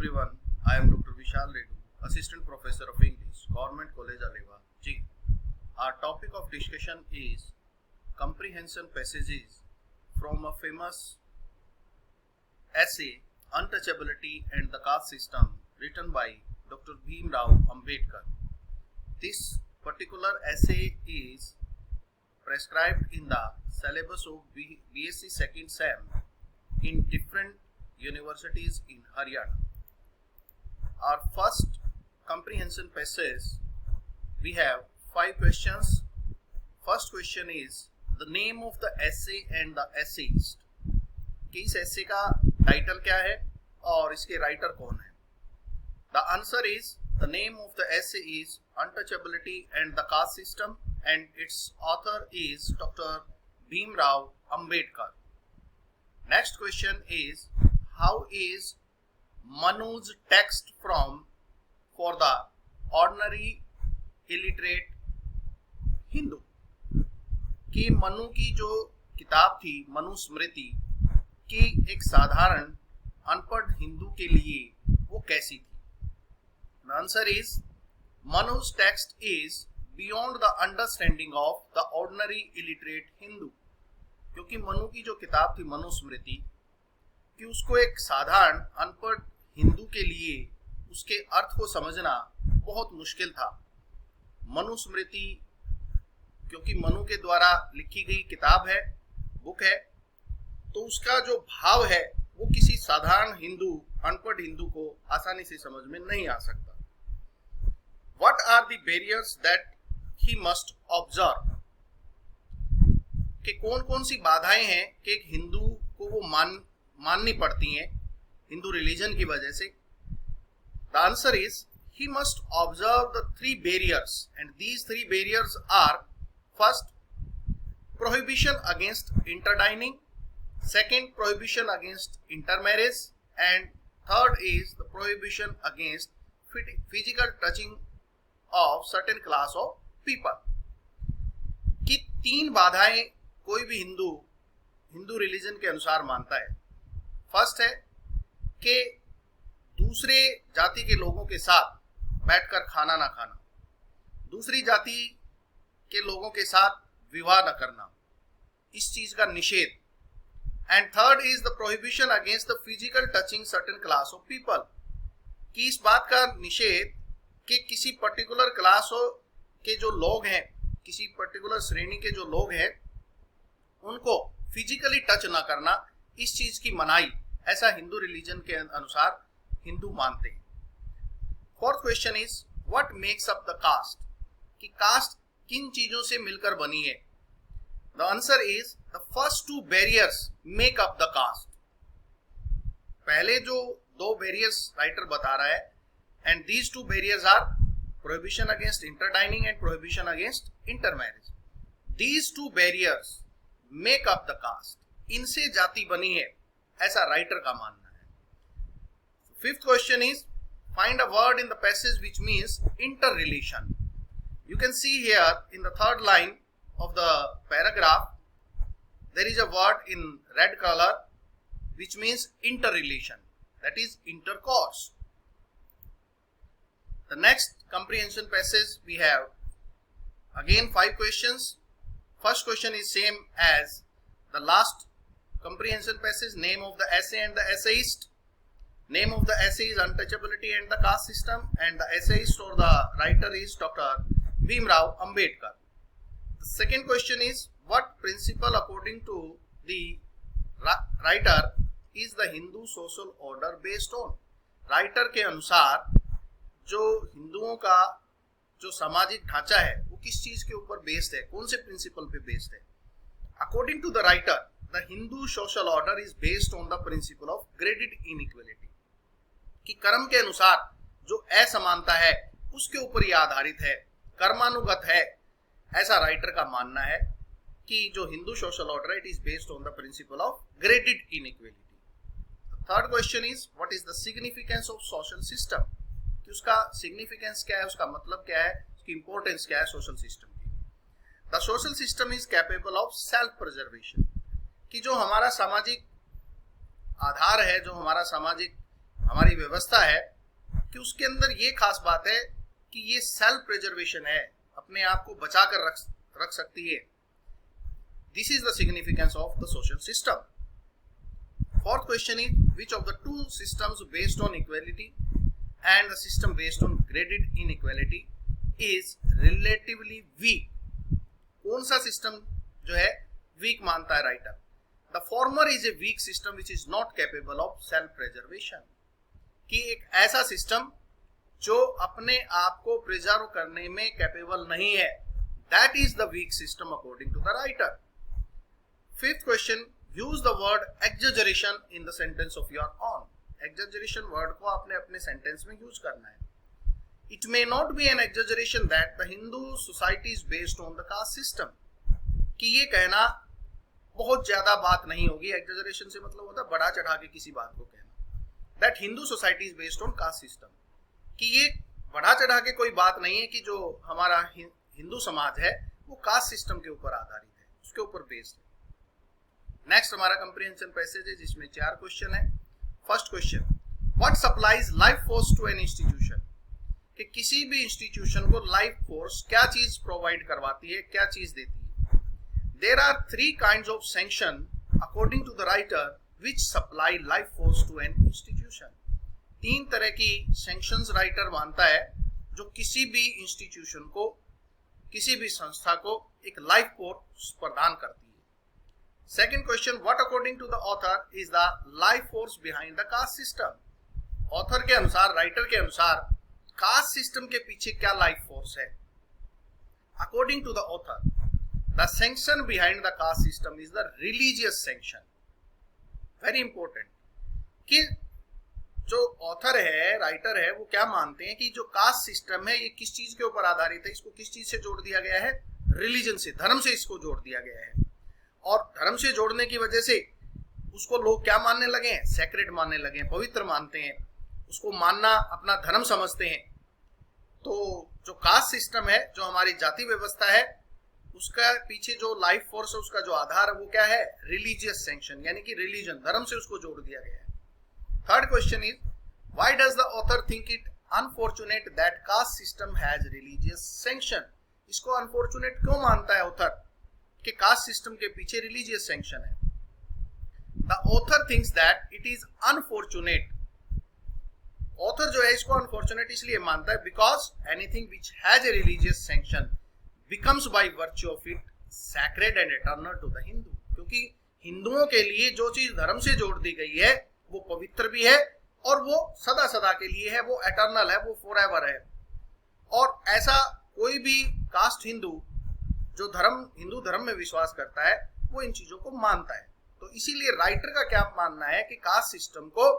everyone. I am Dr. Vishal Reddy, Assistant Professor of English, Government College Alewa, G. Our topic of discussion is comprehension passages from a famous essay, Untouchability and the Caste System, written by Dr. Bhim Rao Ambedkar. This particular essay is prescribed in the syllabus of BSc Second Sem in different universities in Haryana. Our first comprehension passage, we have 5 questions. First question is the name of the essay and the essayist. कि इस essay का title क्या है और इसके writer कौन है. The answer is the name of the essay is Untouchability and the Caste System and its author is Dr. Bhim Rao Ambedkar. Next question is how is Manu's text from for the ordinary illiterate Hindu. कि मनु की जो किताब थी मनुस्मृति की एक साधारण अनपढ़ हिंदू के लिए वो कैसी थी. The answer is Manu's text is beyond the understanding of the ordinary illiterate Hindu. क्योंकि मनु की जो किताब थी मनुस्मृति कि उसको एक साधारण अनपढ़ हिंदू के लिए उसके अर्थ को समझना बहुत मुश्किल था. मनुस्मृति क्योंकि मनु के द्वारा लिखी गई किताब है, बुक है, तो उसका जो भाव है वो किसी साधारण हिंदू अनपढ़ हिंदू को आसानी से समझ में नहीं आ सकता. What are the barriers that he must observe? कि कौन कौन सी बाधाएं हैं कि एक हिंदू को वो माननी पड़ती हैं हिंदू रिलीजन की वजह से. The answer is he must observe the 3 barriers and these 3 barriers are first prohibition against interdining, second prohibition against intermarriage and third is the prohibition against physical touching of certain class of people. कि 3 बाधाएं कोई भी Hindu religion के अनुसार मानता है. First है कि दूसरे जाति के लोगों के साथ बैठकर खाना ना खाना, दूसरी जाति के लोगों के साथ विवाह न करना, इस चीज का निषेध. And third is the prohibition against the physical touching certain class of people. कि इस बात का निषेध कि किसी पर्टिकुलर क्लास के जो लोग हैं, किसी पर्टिकुलर श्रेणी के जो लोग हैं उनको फिजिकली टच ना करना, इस चीज की मनाही, ऐसा हिंदू रिलीजन के अनुसार हिंदू मानते हैं. Fourth question is what makes up the caste. कि कास्ट किन चीजों से मिलकर बनी है. The answer is the first 2 barriers make up the caste. पहले जो 2 बैरियर्स राइटर बता रहा है and these 2 barriers are prohibition against interdining and prohibition against intermarriage. These 2 barriers make up the caste. इनसे जाति बनी है ऐसा राइटर का मानना है. Fifth question is find a word in the passage which means inter relation. You can see here in the third line of the paragraph there is a word in red color which means interrelation, that is intercourse. The next comprehension passage we have again 5 questions. First question is same as the last comprehension passage, name of the essay and the essayist. Name of the essay is Untouchability and the Caste System and the essayist or the writer is Dr. Bhim Rao Ambedkar. The second question is what principle according to the writer is the Hindu social order based on. Writer के अनुसार जो हिंदुओं का जो सामाजिक ढांचा है वो किस चीज के ऊपर बेस्ड है, कौन से प्रिंसिपल पे बेस्ड है. According to the writer, the Hindu social order is based on the principle of graded inequality. कि कर्म के अनुसार जो असमानता है उसके ऊपर ये आधारित है, कर्मानुगत है, ऐसा राइटर का मानना है कि जो हिंदू सोशल ऑर्डर है it is based on the principle of graded inequality. Third question is what is the significance of social system. कि उसका सिग्निफिकेंस क्या है, उसका मतलब क्या है, उसकी इंपॉर्टेंस क्या है सोशल सिस्टम की. The social system is capable of self preservation. कि जो हमारा सामाजिक आधार है, जो हमारा हमारी व्यवस्था है कि उसके अंदर ये खास बात है कि ये सेल्फ प्रिजर्वेशन है, अपने आप को बचा कर रख सकती है। This is the significance of the social system. Fourth question is which of the two systems based on equality and the system based on graded inequality is relatively weak. कौन सा सिस्टम जो है वीक मानता है writer? The former is a weak system which is not capable of self preservation, कि एक ऐसा system जो अपने आप को प्रिजर्व करने में कैपेबल नहीं है, that is the weak system according to the writer. Fifth question, use the word exaggeration in the sentence of your own. Exaggeration word को आपने अपने सेंटेंस में यूज करना है। It may not be an exaggeration that the Hindu society is based on the caste system, कि ये कहना बहुत ज्यादा बात नहीं होगी। एक्सजरेशन से मतलब होता है बढ़ा चढ़ा के किसी बात को कहना। That Hindu society is based on caste system, कि ये बढ़ा चढ़ा के कोई बात नहीं है कि जो हमारा हिंदू समाज है वो कास्ट सिस्टम के ऊपर आधारित है, उसके ऊपर बेस्ड है। नेक्स्ट हमारा कंप्रीहेंशन पैसेज है जिसमें 4 क्वेश्चन है। First question, what supplies life force to an institution, कि किसी भी इंस्टीट्यूशन को लाइफ फोर्स क्या चीज प्रोवाइड करवाती है, क्या चीज देती है। There are 3 kinds of sanction according to the writer which supply life force to an institution. 3 तरह की sanctions राइटर मानता है जो किसी भी इंस्टीट्यूशन को, किसी भी संस्था को एक लाइफ फोर्स प्रदान करती है। Second question, what according to the author is the life force behind the caste system. Author के अनुसार, राइटर के अनुसार कास्ट सिस्टम के पीछे क्या लाइफ फोर्स है? According to the author, the sanction behind the caste system is the religious sanction. Very important कि जो ऑथर है, राइटर है, वो क्या मानते हैं कि जो कास्ट सिस्टम है ये किस चीज के ऊपर आधारित है? इसको किस चीज से जोड़ दिया गया है? रिलीजन से, धर्म से इसको जोड़ दिया गया है। और धर्म से जोड़ने की वजह से उसको लोग क्या मानने लगे हैं? सैक्रेड मानने लगे हैं, पवित्र मानते हैं, उसको मानना अपना धर्म समझते हैं। तो जो कास्ट सिस्टम है, जो हमारी जाति व्यवस्था है, उसका पीछे जो लाइफ फोर्स है, उसका जो आधार है वो क्या है? रिलीजियस सैंक्शन, यानी कि रिलीजन, धर्म से उसको जोड़ दिया गया है। Third question is, why does the author think it unfortunate that caste system has religious sanction? इसको अनफॉर्चुनेट क्यों मानता है ऑथर कि कास्ट सिस्टम के पीछे रिलीजियस सैंक्शन है? The author thinks that it is unfortunate. Author जो है इसको अनफॉर्चुनेट इसलिए मानता है because anything which has a religious sanction becomes by virtue of it sacred and eternal to the Hindu, क्योंकि हिंदुओं के लिए जो चीज धर्म से जोड़ दी गई है वो पवित्र भी है और वो सदा सदा के लिए है, वो एटर्नल है, वो फॉरएवर है। और ऐसा कोई भी कास्ट हिंदू जो हिंदू धर्म में विश्वास करता है वो इन चीजों को मानता है। तो इसीलिए राइटर का क्या मानना है कि कास्ट सिस्टम को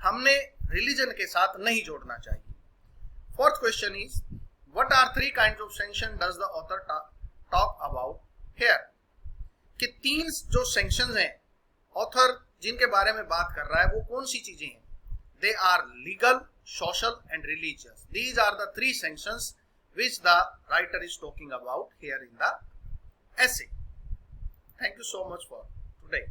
हमने रिलीजन के साथ नहीं जोड़ना चाहिए। Fourth question is, What are 3 kinds of sanction does the author talk about here? कि 3 जो sanctions हैं ऑथर जिनके बारे में बात कर रहा है वो कौन सी चीजें हैं? They are legal, social and religious. These are the 3 sanctions which the writer is talking about here in the essay. Thank you so much for today.